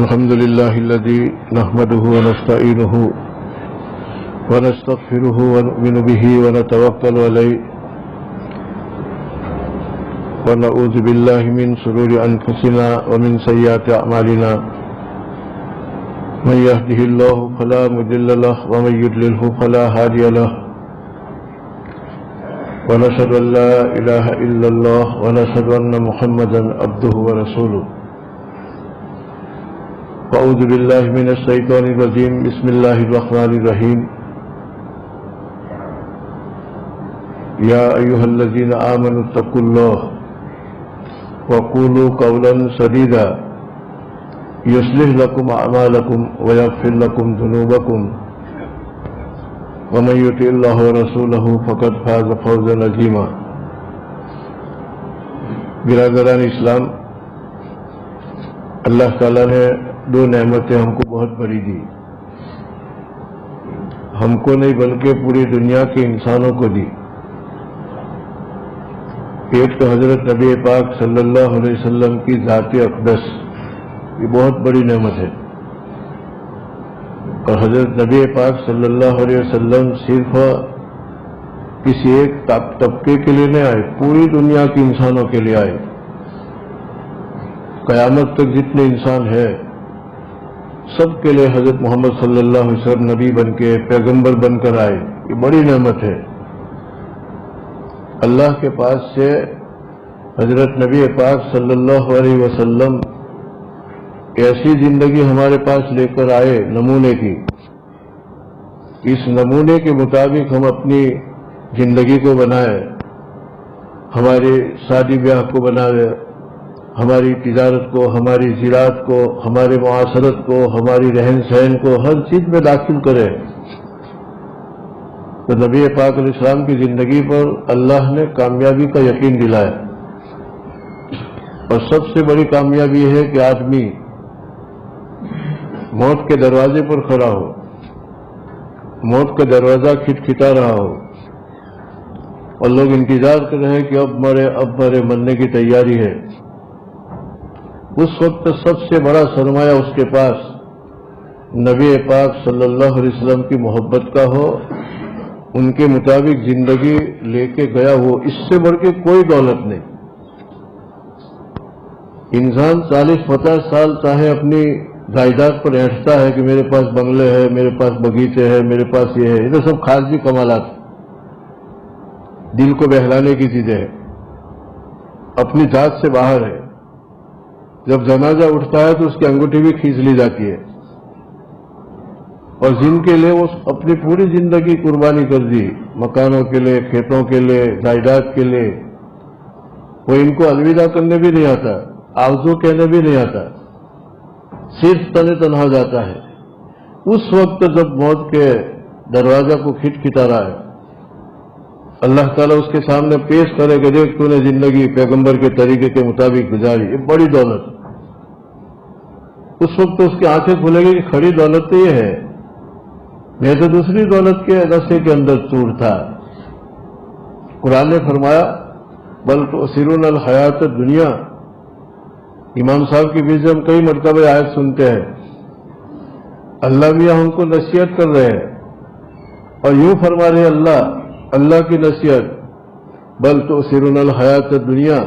الحمد لله الذي نحمده ونستعينه ونستغفره ونؤمن به ونتوكل عليه ونعوذ بالله من شرور أنفسنا ومن سيئات أعمالنا من يهده الله فلا مضل له ومن يضلله فلا هادي له ونشهد أن لا إله إلا الله ونشهد أن محمدا عبده ورسوله أعوذ بالله من الشيطان الرجيم بسم الله الرحمن الرحيم يا أيها الذين آمنوا اتقوا الله وقولوا قولا سديدا يصلح لكم أعمالكم ويغفر لكم ذنوبكم ومن يطع الله ورسوله فقد فاز فوزا عظيما. برادران اسلام، اللہ تعالیٰ نے دو نعمتیں ہم کو بہت بڑی دی. ہم کو نہیں بلکہ پوری دنیا کے انسانوں کو دی. ایک تو حضرت نبی پاک صلی اللہ علیہ وسلم کی ذات اقدس، یہ بہت بڑی نعمت ہے. اور حضرت نبی پاک صلی اللہ علیہ وسلم صرف کسی ایک طبقے کے لیے نہیں آئے، پوری دنیا کے انسانوں کے لیے آئے. قیامت تک جتنے انسان ہیں سب کے لیے حضرت محمد صلی اللہ علیہ وسلم نبی بن کے پیغمبر بن کر آئے. یہ بڑی نعمت ہے. اللہ کے پاس سے حضرت نبی پاک صلی اللہ علیہ وسلم ایسی زندگی ہمارے پاس لے کر آئے نمونے کی. اس نمونے کے مطابق ہم اپنی زندگی کو بنائے، ہماری شادی بیاہ کو بنائے، ہماری تجارت کو، ہماری زراعت کو، ہمارے معاشرت کو، ہماری رہن سہن کو ہر چیز میں داخل کرے. تو نبی پاک علیہ السلام کی زندگی پر اللہ نے کامیابی کا یقین دلایا. اور سب سے بڑی کامیابی ہے کہ آدمی موت کے دروازے پر کھڑا ہو، موت کا دروازہ کھٹکھٹا رہا ہو اور لوگ انتظار کر رہے ہیں کہ اب مرے مرنے کی تیاری ہے. اس وقت سب سے بڑا سرمایہ اس کے پاس نبی پاک صلی اللہ علیہ وسلم کی محبت کا ہو، ان کے مطابق زندگی لے کے گیا ہو. اس سے بڑھ کے کوئی دولت نہیں. انسان 40-50 سال چاہے اپنی جائیداد پر ایٹھتا ہے کہ میرے پاس بنگلے ہے، میرے پاس بغیچے ہے، میرے پاس یہ ہے. یہ تو سب خارجی کمالات، دل کو بہلانے کی چیزیں ہیں، اپنی ذات سے باہر ہے. جب جنازہ اٹھتا ہے تو اس کی انگوٹھی بھی کھینچ لی جاتی ہے. اور جن کے لیے وہ اپنی پوری زندگی قربانی کر دی، مکانوں کے لیے، کھیتوں کے لیے، جائیداد کے لیے، وہ ان کو الوداع کرنے بھی نہیں آتا، آرزو کہنے بھی نہیں آتا، صرف تنہا جاتا ہے. اس وقت جب موت کے دروازہ کو کھٹکھٹا رہا ہے، اللہ تعالیٰ اس کے سامنے پیش کرے کہ دیکھ تو نے زندگی پیغمبر کے طریقے کے مطابق گزاری، یہ بڑی دولت. اس وقت اس کی آنکھیں کھلے گی کہ کھڑی دولت تو یہ ہے، میں تو دوسری دولت کے رسے کے اندر چور تھا. قرآن نے فرمایا بل تؤثرون الحیات الدنیا. امام صاحب کی بیچ ہم کئی مرتبہ آیت سنتے ہیں. اللہ بھی ہم کو نصیحت کر رہے ہیں اور یوں فرما رہے اللہ کی نصیحت، بل تؤثرون الحیات الدنیا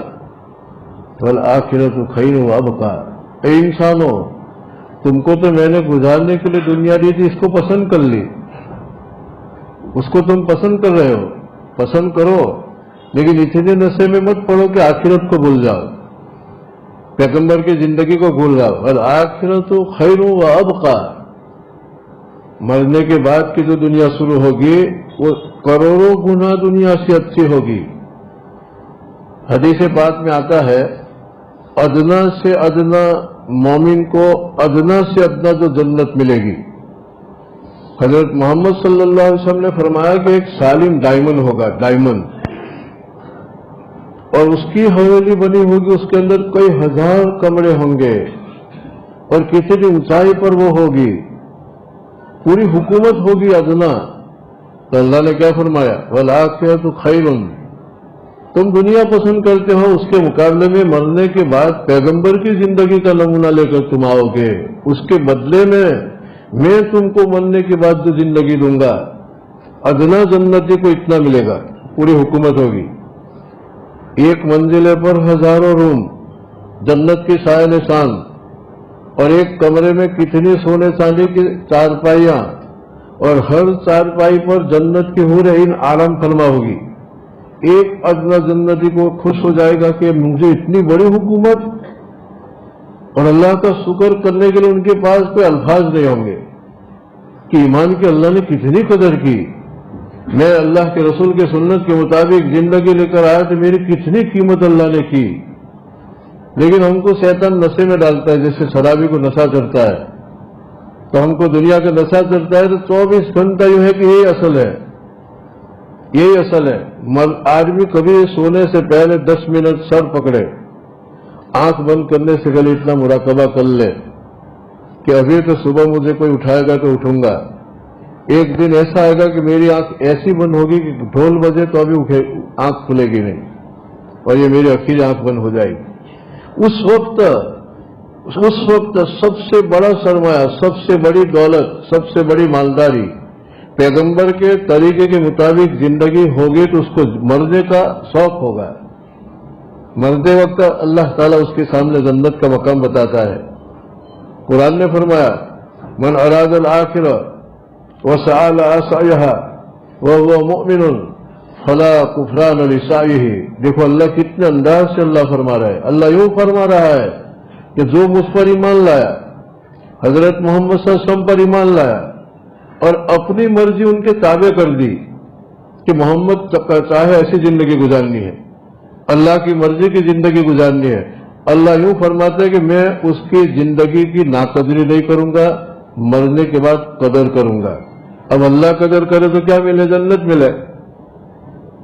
والآخرۃ خیر وابقیٰ. اے انسانوں، تم کو تو میں نے گزارنے کے لیے دنیا دی تھی، اس کو پسند کر لی، اس کو تم پسند کر رہے ہو. پسند کرو لیکن اتنے نشے میں مت پڑو کہ آخرت کو بھول جاؤ، پیغمبر کی زندگی کو بھول جاؤ. والآخرۃ خیر وابقیٰ. مرنے کے بعد کی جو دنیا شروع ہوگی وہ کروڑوں گنا دنیا سے اچھی ہوگی. حدیث پاک میں آتا ہے ادنا سے ادنا مومن کو ادنا سے ادنا جو جنت ملے گی. حضرت محمد صلی اللہ علیہ وسلم نے فرمایا کہ ایک سالم ڈائمنڈ ہوگا، ڈائمنڈ، اور اس کی حویلی بنی ہوگی، اس کے اندر کئی ہزار کمرے ہوں گے اور کتنی اونچائی پر وہ ہوگی، پوری حکومت ہوگی ادنا. تو اللہ نے کیا فرمایا؟ والآخرۃ خیر. तुम दुनिया पसंद करते हो, उसके मुकाबले में मरने के बाद पैगंबर की जिंदगी का नमूना लेकर तुम आओगे, उसके बदले में मैं तुमको मरने के बाद जो जिंदगी दूंगा, अदना जन्नती को इतना मिलेगा, पूरी हुकूमत होगी। एक मंजिले पर हजारों रूम, जन्नत की साया निशान, और एक कमरे में कितनी सोने चांदी की चारपाइयां, और हर चारपाई पर जन्नत की हूर इन आराम फरमा होगी। एक अदना जन्नती को खुश हो जाएगा कि मुझे इतनी बड़ी हुकूमत, और अल्लाह का शुक्र करने के लिए उनके पास कोई अल्फाज नहीं होंगे कि ईमान की अल्लाह ने कितनी कदर की, मैं अल्लाह के रसूल के सुन्नत के मुताबिक जिंदगी लेकर आया तो मेरी कितनी कीमत अल्लाह ने की। लेकिन हमको शैतान नशे में डालता है, जैसे शराबी को नशा चढ़ता है, तो हमको दुनिया का नशा चढ़ता है तो 24 घंटा यूं है कि यही असल है, यही असल है। आदमी कभी सोने से पहले 10 मिनट सर पकड़े, आंख बंद करने से पहले इतना मुराकबा कर ले कि अभी तो सुबह मुझे कोई उठाएगा तो उठूंगा, एक दिन ऐसा आएगा कि मेरी आंख ऐसी बंद होगी कि ढोल बजे तो अभी आंख खुलेगी नहीं, और ये मेरी आखिरी आंख बंद हो जाएगी। उस वक्त सबसे बड़ा सरमाया, सबसे बड़ी दौलत, सबसे बड़ी मालदारी पैगंबर के तरीके के मुताबिक जिंदगी होगी तो उसको मरने का शौक होगा। मरते वक्त अल्लाह ताला उसके सामने जन्नत का मकाम बताता है। कुरान ने फरमाया, मन अरादल आखिरा व सअल असयहा व हुवा मुमिनुन फला कुफरान लिसाइही। देखो अल्लाह कितने अंदाज से अल्लाह फरमा रहा है। अल्लाह यूं फरमा रहा है कि जो मुझ पर ईमान लाया, हजरत मोहम्मद सल्लल्लाहु अलैहि वसल्लम पर ईमान लाया और अपनी मर्जी उनके ताबे कर दी कि मोहम्मद चाहे ऐसी जिंदगी गुजारनी है, अल्लाह की मर्जी की जिंदगी गुजारनी है, अल्लाह यूं फरमाता है कि मैं उसकी जिंदगी की नाकदरी नहीं करूंगा, मरने के बाद कदर करूंगा। अब अल्लाह कदर करे तो क्या मिले? जन्नत मिले।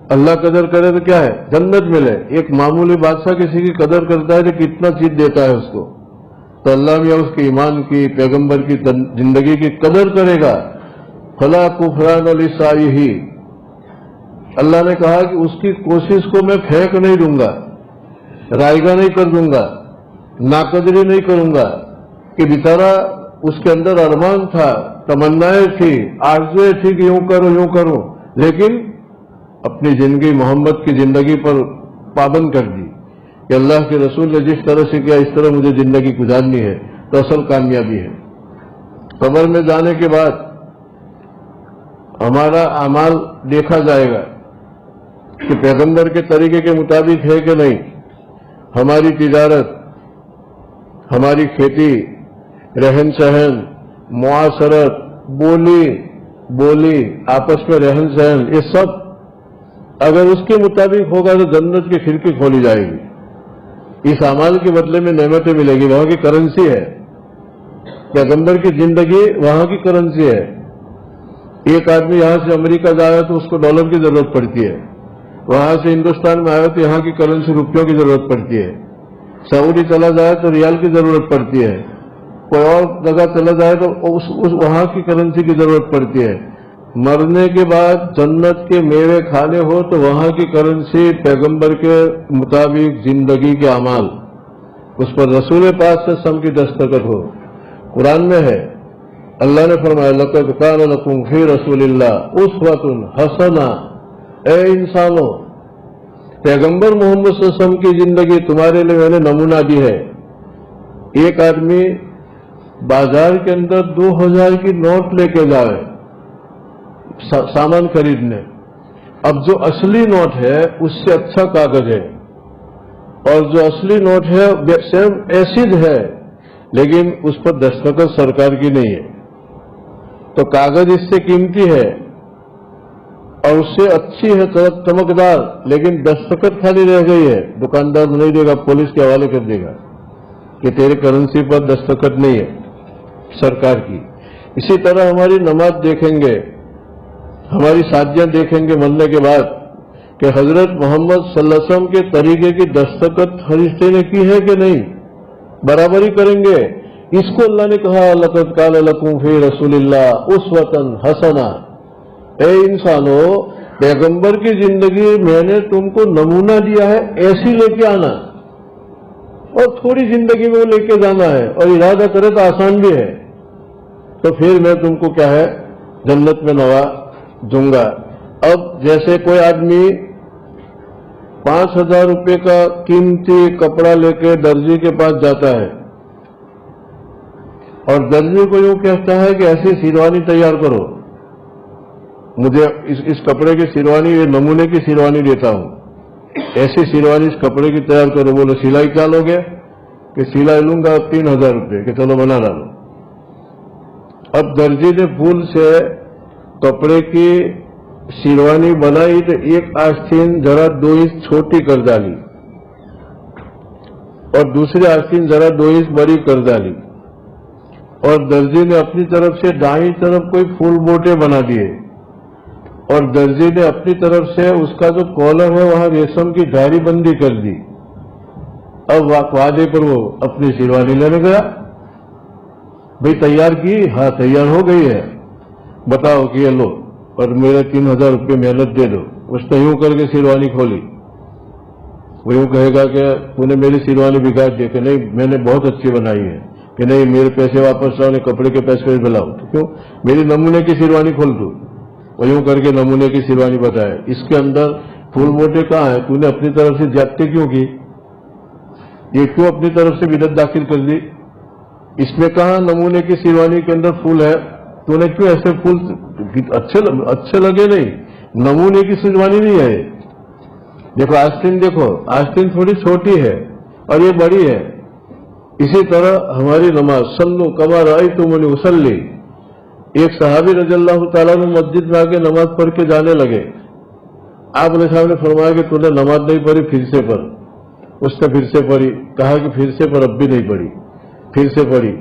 अल्लाह कदर करे तो क्या है? जन्नत मिले। एक मामूली बादशाह किसी की कदर करता है तो कितना चीज देता है उसको, तो अल्लाह भी उसके ईमान की, पैगंबर की जिंदगी की कदर करेगा। फला कुफरान लिसाइही, अल्लाह ने कहा कि उसकी कोशिश को मैं फेंक नहीं दूंगा, रायगा नहीं कर दूंगा, नाकदरी नहीं करूंगा कि बेचारा उसके अंदर अरमान था, तमन्नाएं थी, आरज़ुएं थी कि यूं करूं, लेकिन अपनी जिंदगी मोहम्मद की जिंदगी पर पाबंद कर दी कि अल्लाह के रसूल ने जिस तरह से किया इस तरह मुझे जिंदगी गुजारनी है, तो असल कामयाबी है। कब्र में जाने के बाद हमारा अमाल देखा जाएगा कि पैगंबर के तरीके के मुताबिक है कि नहीं। हमारी तिजारत, हमारी खेती, रहन सहन, मुआशरत, बोली, आपस में रहन सहन, ये सब अगर उसके मुताबिक होगा तो जन्नत की खिड़की खोली जाएगी। इस अमाल के बदले में नेमतें मिलेगी, वहां की करेंसी है। पैगंबर की जिंदगी वहां की करेंसी है। एक आदमी यहां से अमेरिका जाए तो उसको डॉलर की जरूरत पड़ती है, वहां से हिंदुस्तान में आए तो यहां की करेंसी रुपयों की जरूरत पड़ती है, सऊदी चला जाए तो रियाल की जरूरत पड़ती है, कोई और जगह चला जाए तो उस वहां की करेंसी की जरूरत पड़ती है। मरने के बाद जन्नत के मेवे खाने हो तो वहां की करेंसी पैगंबर के मुताबिक जिंदगी के अमाल, उस पर रसूल पाक से सम की दस्तखत हो। कुरान में है, अल्लाह ने फरमाया, लक़द कान लकुम फी रसूलिल्लाह उस्वतुन हसना। ए इंसानों, पैगंबर मोहम्मद सल्लल्लाहु अलैहि वसल्लम की जिंदगी तुम्हारे लिए मैंने नमूना दी है। एक आदमी बाजार के अंदर 2000 की नोट लेके जाए सामान खरीदने, अब जो असली नोट है उससे अच्छा कागज है, और जो असली नोट है सेम एसिड है, लेकिन उस पर दस्तखत सरकार की नहीं है, तो कागज इससे कीमती है और उससे अच्छी है, चमकदार, लेकिन दस्तखत खाली रह गई है। दुकानदार नहीं देगा, पुलिस के हवाले कर देगा कि तेरे करेंसी पर दस्तखत नहीं है सरकार की। इसी तरह हमारी नमाज देखेंगे, हमारी शादियां देखेंगे मरने के बाद कि हजरत मोहम्मद सल्लल्लाहु अलैहि वसल्लम के तरीके की दस्तखत फरिश्ते ने की है कि नहीं, बराबरी करेंगे। इसको अल्लाह ने कहा, लक़द कान लकुम फी रसूलिल्लाह उस्वतुन हसना। ए इंसानों, पैगंबर की जिंदगी मैंने तुमको नमूना दिया है, ऐसी लेके आना और थोड़ी जिंदगी में वो लेके जाना है, और इरादा करे तो आसान भी है, तो फिर मैं तुमको क्या है जन्नत में नवा दूंगा। अब जैसे कोई आदमी 5,000 रुपये का कीमती कपड़ा लेके दर्जी के पास जाता है और दर्जी को यूं कहता है कि ऐसी शेरवानी तैयार करो, मुझे इस कपड़े की शेरवानी, ये नमूने की शेरवानी देता हूं, ऐसी शेरवानी इस कपड़े की तैयार करो। बोलो सिलाई क्या लोगे? कि सिलाई लूंगा 3,000 रुपये, कि चलो बना डालो। अब दर्जी ने भूल से कपड़े की शेरवानी बनाई तो एक आस्तीन जरा 2 इंच छोटी कर डाली और दूसरी आस्तीन जरा 2 इंच बड़ी कर डाली, और दर्जी ने अपनी तरफ से दाईं तरफ कोई फूल बोटे बना दिए, और दर्जी ने अपनी तरफ से उसका जो कॉलर है वहां रेशम की धारी बंदी कर दी। अब वादे पर वो अपनी शेरवानी लेने गया। भाई तैयार की? हाँ तैयार हो गई है, बताओ कि ये लो और मेरे 3,000 रुपये मेहनत दे दो। उसने यूं करके शेरवानी खोली। वो यूं कहेगा कि तूने मेरी शेरवानी बिगाड़ दी, कि नहीं मैंने बहुत अच्छी बनाई है, कि नहीं मेरे पैसे वापस लाओ, कपड़े के पैसे दिलाओ। तो क्यों? मेरी नमूने की शेरवानी खोल दो। वो यूं करके नमूने की शेरवानी बताए, इसके अंदर फूल बोटे कहाँ है? तूने अपनी तरफ से ज्यादती क्यों की? ये क्यों अपनी तरफ से बिदत दाखिल कर दी? इसमें कहाँ नमूने की शेरवानी के अंदर फूल है? तूने क्यों ऐसे फूल अच्छे लगे नहीं? नमूने की शेरवानी नहीं है। देखो आस्तीन, देखो आस्तीन थोड़ी छोटी है और ये बड़ी है। इसी तरह हमारी नमाज, सल्लु कमा रअयतुमुनी उसल्ली। एक सहाबी रज़ियल्लाहु ताला अन्हु मस्जिद में आके नमाज पढ़ के जाने लगे। आपने सामने फरमाया कि तूने नमाज नहीं पढ़ी, फिर से पढ़। उसने फिर से पढ़ी, कहा कि फिर से पढ़, अब भी नहीं पढ़ी, फिर से पढ़ी।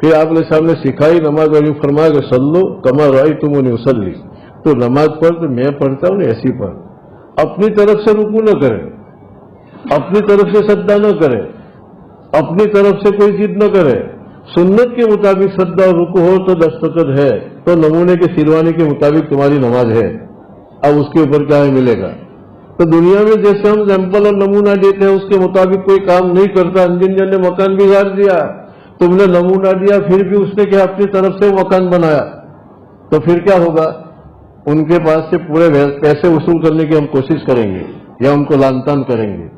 फिर आपने सामने सिखाई नमाज और यूं फरमाया कि सल्लु कमा रअयतुमुनी उसल्ली। तो नमाज पढ़ तो मैं पढ़ता हूं ऐसी पढ़। अपनी तरफ से रुकू न करे, अपनी तरफ से सद्दा न करे, अपनी तरफ से कोई चीज न करे। सुन्नत के मुताबिक सद्दा और रुकू हो तो दस्तखत है, तो नमूने की शेरवानी के मुताबिक तुम्हारी नमाज है। अब उसके ऊपर क्या मिलेगा? तो दुनिया में जैसे हम सैंपल और नमूना देते हैं उसके मुताबिक कोई काम नहीं करता। इंजीनियर ने मकान बिगाड़ दिया, तुमने नमूना दिया, फिर भी उसने क्या अपनी तरफ से मकान बनाया, तो फिर क्या होगा? उनके पास से पूरे पैसे वसूल करने की हम कोशिश करेंगे या उनको लानतान करेंगे।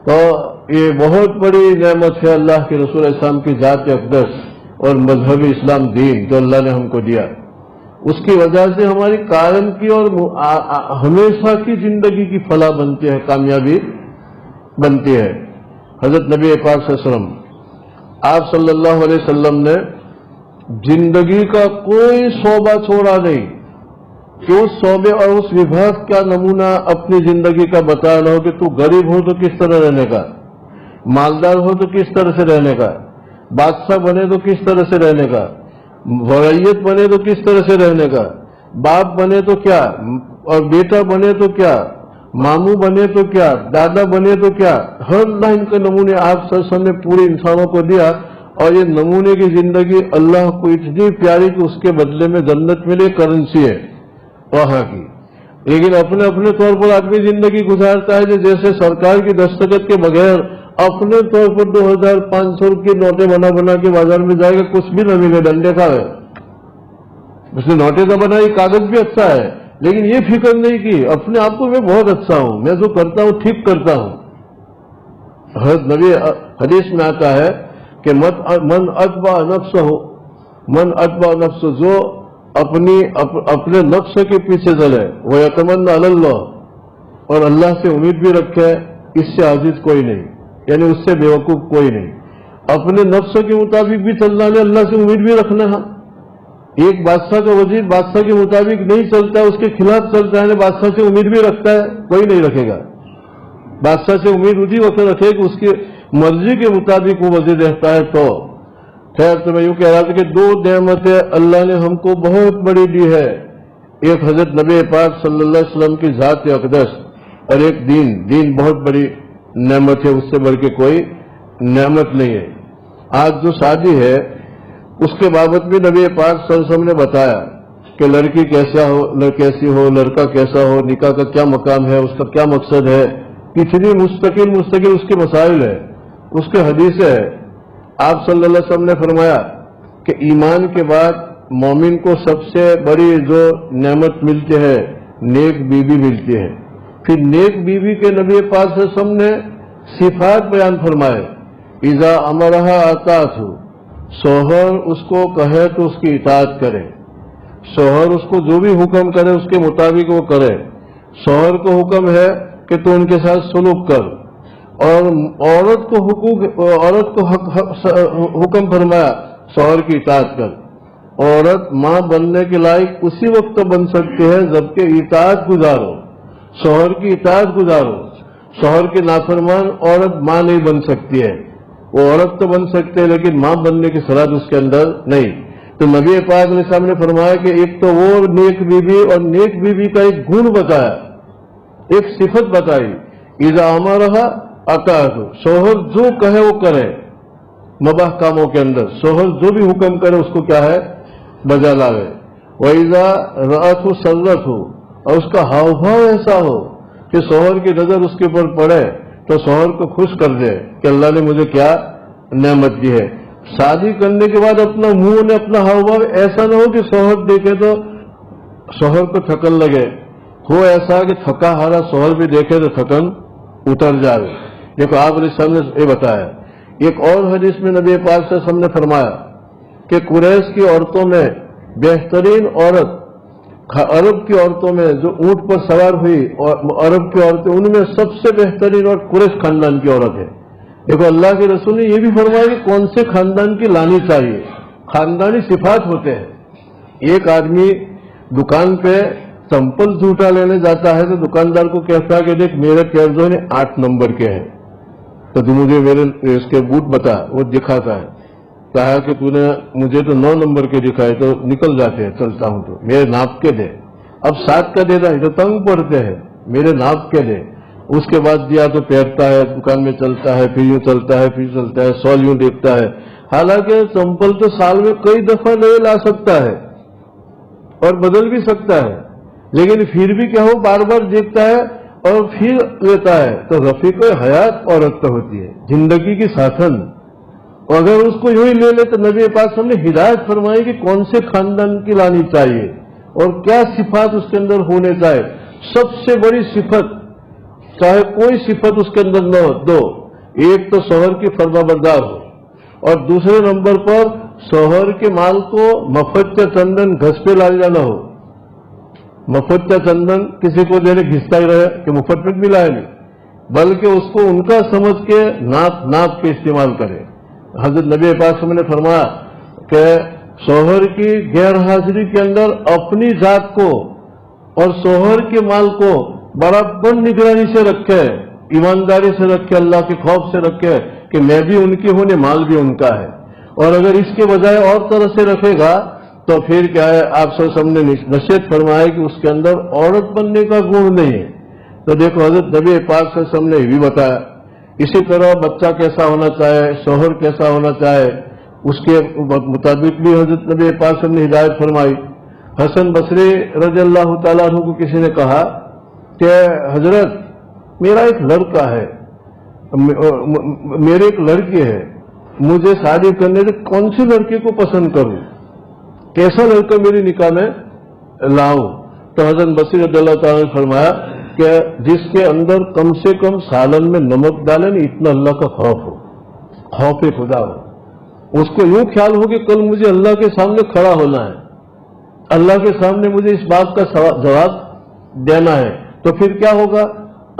तो ये बहुत बड़ी नेमत है अल्लाह के रसूल इस्लाम की जात अक़दस और मजहबी इस्लाम दीन जो अल्लाह ने हमको दिया। उसकी वजह से हमारी कायम की और हमेशा की जिंदगी की फलाह बनती है, कामयाबी बनती है। हजरत नबी पाक सल्लल्लाहु अलैहि वसल्लम, आप सल्लल्लाहु अलैहि वसल्लम ने जिंदगी का कोई शोबा छोड़ा नहीं कि उस शोबे और उस विभाग का नमूना अपनी जिंदगी का बताना हो कि तू गरीब हो तो किस तरह रहने का, मालदार हो तो किस तरह से रहने का, बादशाह बने तो किस तरह से रहने का, वरैयत बने तो किस तरह से रहने का, बाप बने तो क्या और बेटा बने तो क्या, मामू बने तो क्या, दादा बने तो क्या। हर लाइन के नमूने आप सल्लल्लाहु ने पूरे इंसानों को दिया, और ये नमूने की जिंदगी अल्लाह को इतनी प्यारी कि उसके बदले में जन्नत मिले करेंसी है वहां की। लेकिन अपने अपने तौर पर आदमी जिंदगी गुजारता है जैसे सरकार की दस्तखत के बगैर अपने तौर पर 2,500 की नोटें बना बना के बाजार में जाएगा, कुछ भी न मिले, डंडे का है। उसने नोटें तो बनाई, कागज भी अच्छा है, लेकिन ये फिक्र नहीं की अपने आप को मैं बहुत अच्छा हूं, मैं जो करता हूं ठीक करता हूं। हर नबी हदीस में आता है कि मन अतबा नफ्स हो, मन अतबा नफ्स, जो अपने नफ्स के पीछे चले, वो यतमन्ना अल्लाह, और अल्लाह से उम्मीद भी रखे, इससे आजिज कोई नहीं, यानी उससे बेवकूफ कोई नहीं। अपने नफ्स के मुताबिक भी चलना है, अल्लाह से उम्मीद भी रखना है। एक बादशाह का वजीर बादशाह के मुताबिक नहीं चलता, उसके खिलाफ चलता है, बादशाह से उम्मीद भी रखता है, कोई नहीं रखेगा। बादशाह से उम्मीद उसी वक्त रखे कि उसकी मर्जी के मुताबिक वो वजीर रहता है। तो खैर, तो मैं यूं कह रहा था कि 2 नेमतें अल्लाह ने हमको बहुत बड़ी दी है। एक हजरत नबी पाक सल्लल्लाहु अलैहि वसल्लम की जात अक़दस, और एक दीन बहुत बड़ी नेमत है, उससे बढ़ के कोई नेमत नहीं है। आज जो शादी है उसके बाबत भी नबी पाक सल्लल्लाहु अलैहि वसल्लम ने बताया کہ لڑکی कैसी हो, लड़का कैसा हो, निकाह का क्या मकाम है, उसका क्या मकसद है, कितनी मुस्तकिल उसके मसाइल है, उसके हदीस है। आप सल्लल्लाहु अलैहि वसल्लम ने फरमाया कि ईमान के बाद मोमिन को सबसे बड़ी जो नेमत मिलती है नेक बीवी मिलती है। फिर नेक बीवी के नबी पाक सल्लल्लाहु अलैहि वसल्लम ने सिफात बयान फरमाए, इज़ा अमरहा अताअतहु, शोहर उसको कहे तो उसकी इताअत करे, शोहर उसको जो भी हुक्म करे उसके मुताबिक वो करे। शोहर को हुक्म है कि तू उनके साथ सुलूक कर, और औरत को हुक्म फरमाया शोहर की इताअत कर। औरत मां बनने के लायक उसी वक्त बन सकती है जबकि इताअत गुजारो, शोहर की इताअत गुजारो। शोहर की नाफरमान औरत मां नहीं बन सकती है, वो औरत तो बन सकते है लेकिन मां बनने की सलाह उसके अंदर नहीं। तो नबी पाक ने सामने फरमाया कि एक तो वो नेक बीवी, और नेक बीवी का एक गुण बताया, एक सिफत बताई, इज़ा अमरहा अताअतहु, शोहर जो कहे वो करे। मुबाह कामों के अंदर शोहर जो भी हुक्म करे उसको क्या है बजा लावे। वइज़ा रअतहु सर्रतहु, और उसका हाव भाव ऐसा हो कि शोहर की नजर उसके ऊपर पड़े तो शोहर को खुश कर दे कि अल्लाह ने मुझे क्या नेमत दी है। शादी करने के बाद अपना मुंह ने अपना हाव भाव ऐसा न हो कि शोहर देखे तो शोहर को थकन लगे, हो ऐसा कि थका हारा शोहर भी देखे तो थकन उतर जाए। देखो आपने सामने ये बताया। एक और हदीस में नबी पाक से हमने फरमाया कि कुरैश की औरतों में बेहतरीन औरत, अरब की औरतों में जो ऊंट पर सवार हुई और अरब की औरतें, उनमें सबसे बेहतरीन और कुरैश खानदान की औरत है। देखो अल्लाह के रसूल ने यह भी फरमाया कि कौन से खानदान की लानी चाहिए, खानदानी सिफात होते हैं। एक आदमी दुकान पे चंपल जूता लेने जाता है तो दुकानदार को कहता है कि देख मेरे पैर जो है 8 नंबर के हैं, तो तू मुझे मेरे इसके बूट बता। वो दिखाता है, कहा कि तूने मुझे तो 9 नंबर के दिखाए, तो निकल जाते हैं चलता हूं तो मेरे नाप के दे। अब 7 का देता है तो तंग पड़ते हैं, मेरे नाप के दे। उसके बाद दिया तो पहनता है, दुकान में चलता है, फिर यूं चलता है, फिर चलता है, सॉल यूं देखता है। हालांकि चंपल तो साल में कई दफा नहीं ला सकता है और बदल भी सकता है, लेकिन फिर भी क्या हो बार बार देखता है और फिर लेता है। तो रफीक हयात औरत तो होती है, जिंदगी की साथन। अगर उसको यूं ही ले ले तो नबी पाक हमने हिदायत फरमाई कि कौन से खानदान की लानी चाहिए और क्या सिफात उसके अंदर होने चाहिए। सबसे बड़ी सिफत, चाहे कोई सिफत उसके अंदर न हो, दो, एक तो शोहर की फरमाबरदार हो, और दूसरे नंबर पर शोहर के माल को मफत चंदन घस पे लाया न हो। मफत चंदन किसी को देने घिसता ही रहे कि मुफ्त में मिला है नहीं, बल्कि उसको उनका समझ के नाप के इस्तेमाल करे। हजरत नबी पाक ने फरमाया कि शोहर की गैर हाजिरी के अंदर अपनी जात को और शोहर के माल को बराबर निगरानी से रखे, ईमानदारी से रखे, अल्लाह के खौफ से रखे कि मैं भी उनकी हूं, माल भी उनका है। और अगर इसके बजाय और तरह से रखेगा तो फिर क्या है, आप सब सामने नसीहत फरमाए कि उसके अंदर औरत बनने का गुण नहीं है। तो देखो हजरत नबी पाक से हमने ये भी बताया। इसी तरह बच्चा कैसा होना चाहे, शोहर कैसा होना चाहे, उसके मुताबिक भी हजरत नबी पाक ने हिदायत फरमाई। हसन बसरी रज़ियल्लाहु ताला अन्हु को किसी ने कहा कि हजरत मेरा एक लड़का है, मेरी एक लड़की है, मुझे शादी करने से कौन सी लड़की को पसंद करूं, कैसा लड़का मेरी निकाह में लाऊं। तो हसन बसरी रज़ियल्लाहु ताला ने फरमाया कि जिसके अंदर कम से कम सालन में नमक डाले नहीं, इतना अल्लाह का खौफ हो, खौफ खुदा हो। उसको यूं ख्याल हो कि कल मुझे अल्लाह के सामने खड़ा होना है, अल्लाह के सामने मुझे इस बात का जवाब देना है। तो फिर क्या होगा,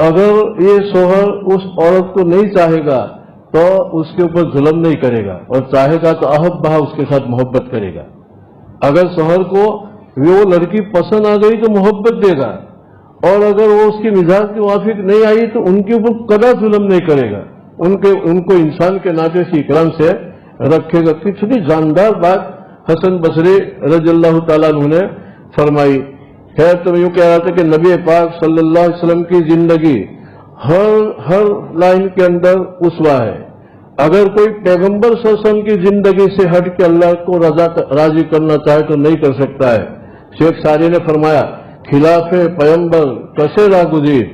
अगर ये शोहर उस औरत को नहीं चाहेगा तो उसके ऊपर जुल्म नहीं करेगा, और चाहेगा तो अहब्बा उसके साथ मोहब्बत करेगा। अगर शोहर को वो लड़की पसंद आ गई तो मोहब्बत देगा, और अगर वो उसकी मिजाज के मुवाफिक नहीं आई तो उनके ऊपर कदा जुल्म नहीं करेगा, उनको इंसान के नाते से इकराम से रखेगा। कितनी जानदार बात हसन बसरी रज़ियल्लाहु ताला अन्हु ने फरमाई। खैर तो मैं यूं कह रहा था कि नबी पाक सल्लल्लाहु अलैहि वसल्लम की जिंदगी हर लाइन के अंदर उसवा है। अगर कोई पैगंबर सल्लल्लाहु अलैहि वसल्लम की जिंदगी से हट के अल्लाह को राजी करना चाहे तो नहीं कर सकता है, शेख सारी ने फरमाया, खिलाफे पैगंबर कसे रागुजीर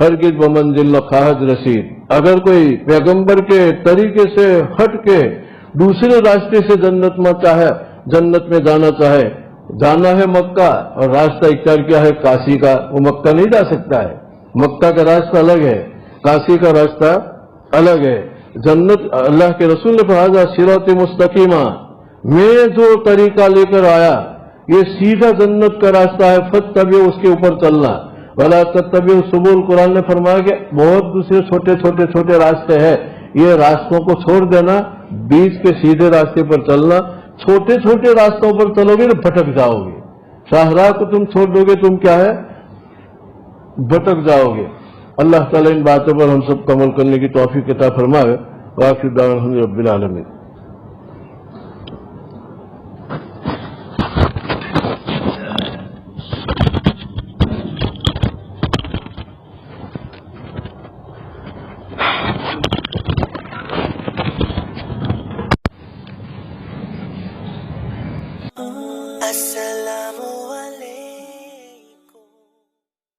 हरगिज व मंजिल खाहज रसीद। अगर कोई पैगंबर के तरीके से हट के दूसरे रास्ते से जन्नत में जाना चाहे, जाना है मक्का और रास्ता इख्तियार किया है काशी का, वो मक्का नहीं जा सकता है। मक्का का रास्ता अलग है, काशी का रास्ता अलग है। जन्नत, अल्लाह के रसूल ने फरमाया सिरात मुस्तकीमा, मैं जो तरीका लेकर आया ये सीधा जन्नत का रास्ता है, फत्तबी उसके ऊपर चलना, वला तत्तबी सुबुल। कुरान ने फरमाया कि बहुत दूसरे छोटे रास्ते हैं, ये रास्तों को छोड़ देना, बीच के सीधे रास्ते पर चलना। छोटे रास्तों पर चलोगे तो भटक जाओगे, शाहराह को तुम छोड़ दोगे तुम क्या है, भटक जाओगे। अल्लाह ताला इन बातों पर हम सब अमल करने की तौफीक अता फरमाए। वाखिर दावना अल्हम्दुलिल्लाहि रब्बिल आलमीन। Assalamu